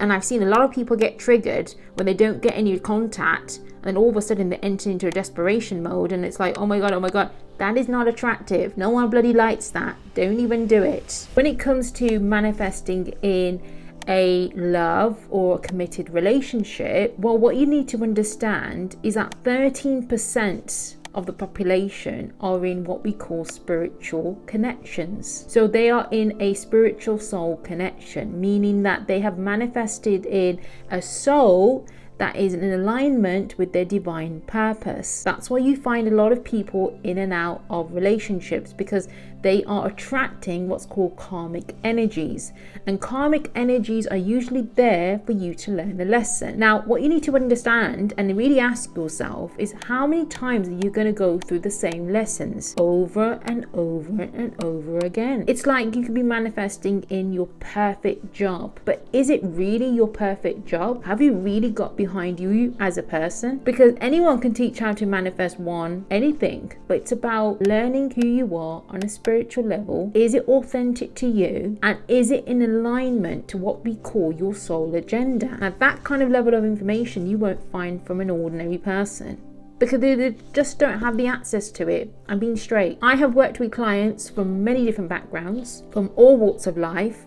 And I've seen a lot of people get triggered when they don't get any contact, and then all of a sudden they enter into a desperation mode, and it's like, oh my god, that is not attractive. No one bloody likes that. Don't even do it. When it comes to manifesting in a love or a committed relationship, well, what you need to understand is that 13% of the population are in what we call spiritual connections. So they are in a spiritual soul connection, meaning that they have manifested in a soul that is in alignment with their divine purpose. That's why you find a lot of people in and out of relationships, because they are attracting what's called karmic energies. And karmic energies are usually there for you to learn the lesson. Now, what you need to understand and really ask yourself is, how many times are you going to go through the same lessons over and over and over again? It's like you could be manifesting in your perfect job, but is it really your perfect job? Have you really got behind you as a person? Because anyone can teach how to manifest anything, but it's about learning who you are on a spiritual level. Is it authentic to you, and is it in alignment to what we call your soul agenda? Now, that kind of level of information you won't find from an ordinary person, because they just don't have the access to it. I'm being straight. I have worked with clients from many different backgrounds, from all walks of life,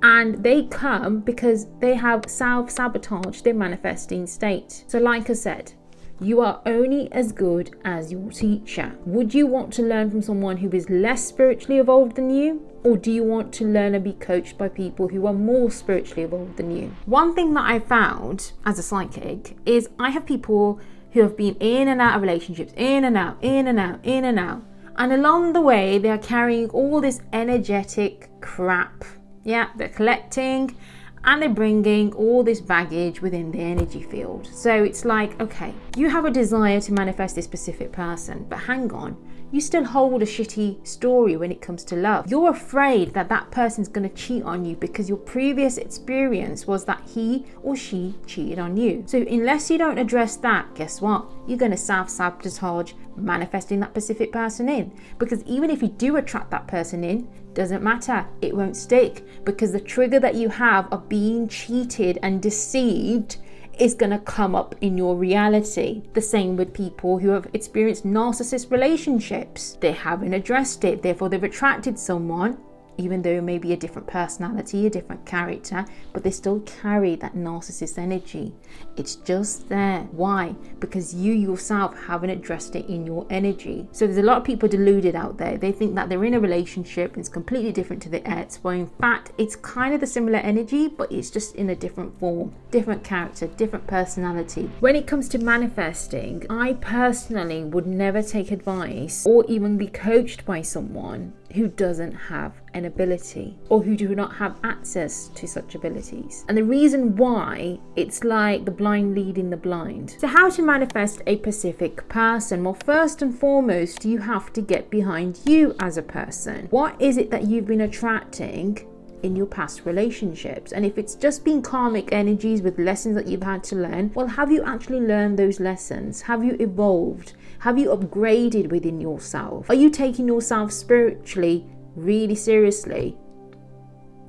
and they come because they have self-sabotaged their manifesting state. So like I said, you are only as good as your teacher. Would you want to learn from someone who is less spiritually evolved than you? Or do you want to learn and be coached by people who are more spiritually evolved than you? One thing that I found as a psychic is I have people who have been in and out of relationships, in and out. And along the way, they are carrying all this energetic crap. Yeah, they're collecting and they're bringing all this baggage within the energy field. So it's like, okay, you have a desire to manifest this specific person, but hang on, you still hold a shitty story when it comes to love. You're afraid that that person's going to cheat on you because your previous experience was that he or she cheated on you. So unless you don't address that, guess what? You're going to self-sabotage manifesting that specific person in. Because even if you do attract that person in, doesn't matter, it won't stick, because the trigger that you have of being cheated and deceived is going to come up in your reality. The same with people who have experienced narcissist relationships. They haven't addressed it, therefore they've attracted someone, even though maybe a different personality, a different character, but they still carry that narcissist energy. It's just there. Why? Because you yourself haven't addressed it in your energy. So there's a lot of people deluded out there. They think that they're in a relationship and it's completely different to the ex, but in fact it's kind of the similar energy, but it's just in a different form, different character, different personality. When it comes to manifesting, I personally would never take advice or even be coached by someone who doesn't have an ability or who do not have access to such abilities. And the reason why, it's like the blind leading the blind. So how to manifest a specific person? Well, first and foremost, you have to get behind you as a person. What is it that you've been attracting in your past relationships? And if it's just been karmic energies with lessons that you've had to learn, well, have you actually learned those lessons? Have you evolved? Have you upgraded within yourself? Are you taking yourself spiritually really seriously?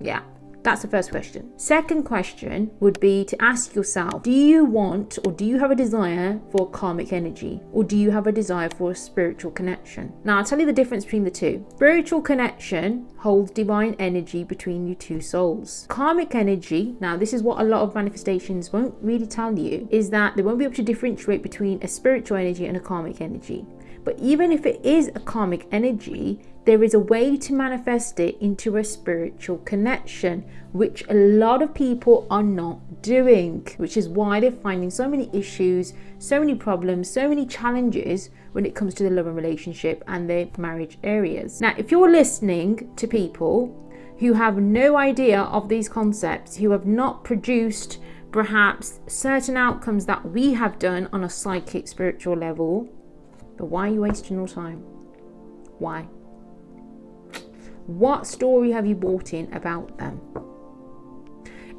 Yeah, that's the first question. Second question would be to ask yourself, do you want or do you have a desire for karmic energy, or do you have a desire for a spiritual connection? Now, I'll tell you the difference between the two. Spiritual connection holds divine energy between you two souls. Karmic energy, now this is what a lot of manifestations won't really tell you, is that they won't be able to differentiate between a spiritual energy and a karmic energy. But even if it is a karmic energy, there is a way to manifest it into a spiritual connection, which a lot of people are not doing, which is why they're finding so many issues, so many problems, so many challenges when it comes to the love and relationship and their marriage areas. Now, if you're listening to people who have no idea of these concepts, who have not produced perhaps certain outcomes that we have done on a psychic spiritual level, but why are you wasting your time? Why? What story have you bought in about them?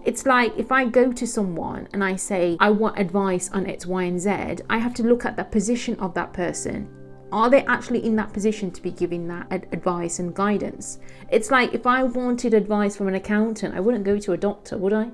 It's like if I go to someone and I say, I want advice on X, Y, and Z, I have to look at the position of that person. Are they actually in that position to be giving that advice and guidance? It's like if I wanted advice from an accountant, I wouldn't go to a doctor, would I?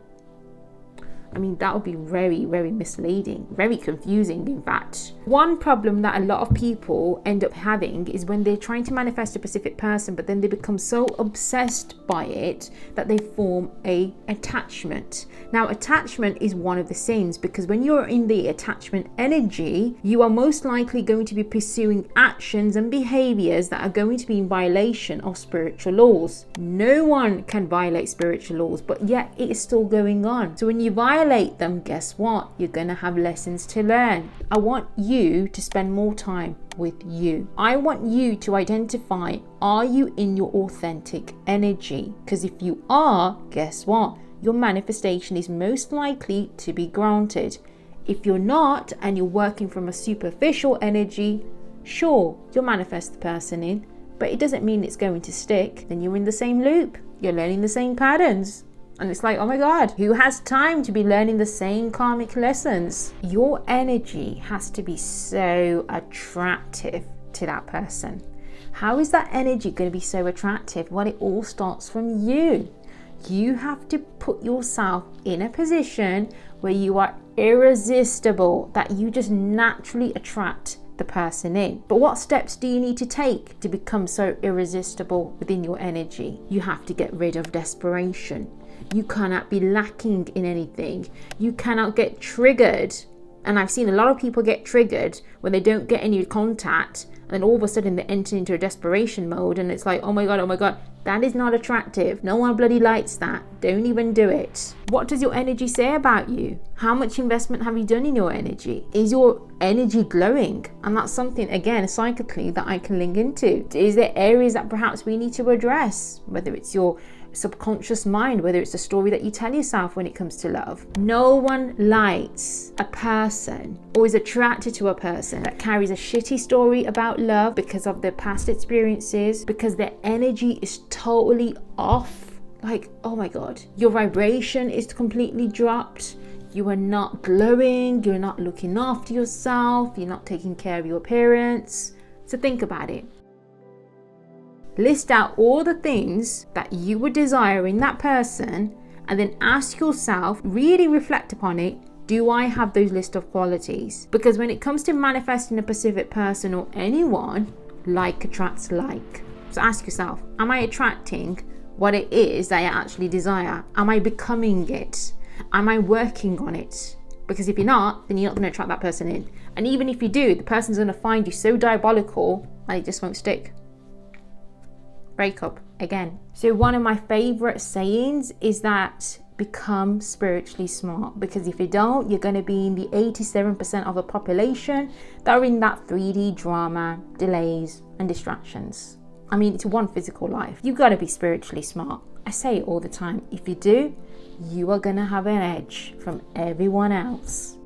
I mean, that would be very, very misleading, very confusing, in fact. One problem that a lot of people end up having is when they're trying to manifest a specific person, but then they become so obsessed by it that they form a attachment. Now, attachment is one of the sins, because when you're in the attachment energy, you are most likely going to be pursuing actions and behaviors that are going to be in violation of spiritual laws. No one can violate spiritual laws, but yet it is still going on. So when you violate them, guess what? You're going to have lessons to learn. I want you to spend more time with you. I want you to identify, are you in your authentic energy? Because if you are, guess what? Your manifestation is most likely to be granted. If you're not, and you're working from a superficial energy, sure, you'll manifest the person in, but it doesn't mean it's going to stick. Then you're in the same loop. You're learning the same patterns. And it's like, oh my God, who has time to be learning the same karmic lessons? Your energy has to be so attractive to that person. How is that energy going to be so attractive? Well, it all starts from you. You have to put yourself in a position where you are irresistible, that you just naturally attract the person in. But what steps do you need to take to become so irresistible within your energy? You have to get rid of desperation. You cannot be lacking in anything. You cannot get triggered. And I've seen a lot of people get triggered when they don't get any contact, and then all of a sudden they enter into a desperation mode, and it's like, oh my God, that is not attractive. No one bloody likes that. Don't even do it. What does your energy say about you? How much investment have you done in your energy? Is your energy glowing? And that's something, again, psychically, that I can link into. Is there areas that perhaps we need to address? Whether it's your subconscious mind, whether it's a story that you tell yourself when it comes to love. No one likes a person or is attracted to a person that carries a shitty story about love because of their past experiences, because their energy is totally off. Like, oh my God, your vibration is completely dropped. You are not glowing. You're not looking after yourself. You're not taking care of your appearance. So think about it. List out all the things that you would desire in that person, and then ask yourself, really reflect upon it. Do I have those list of qualities? Because when it comes to manifesting a specific person or anyone, like attracts like. So ask yourself, am I attracting what it is that I actually desire? Am I becoming it? Am I working on it? Because if you're not, then you're not going to attract that person in. And even if you do, the person's going to find you so diabolical that it just won't stick. Breakup again. So one of my favorite sayings is that become spiritually smart, because if you don't, you're going to be in the 87% of the population that are in that 3D drama, delays and distractions. I mean, it's one physical life. You've got to be spiritually smart. I say it all the time. If you do, you are going to have an edge from everyone else.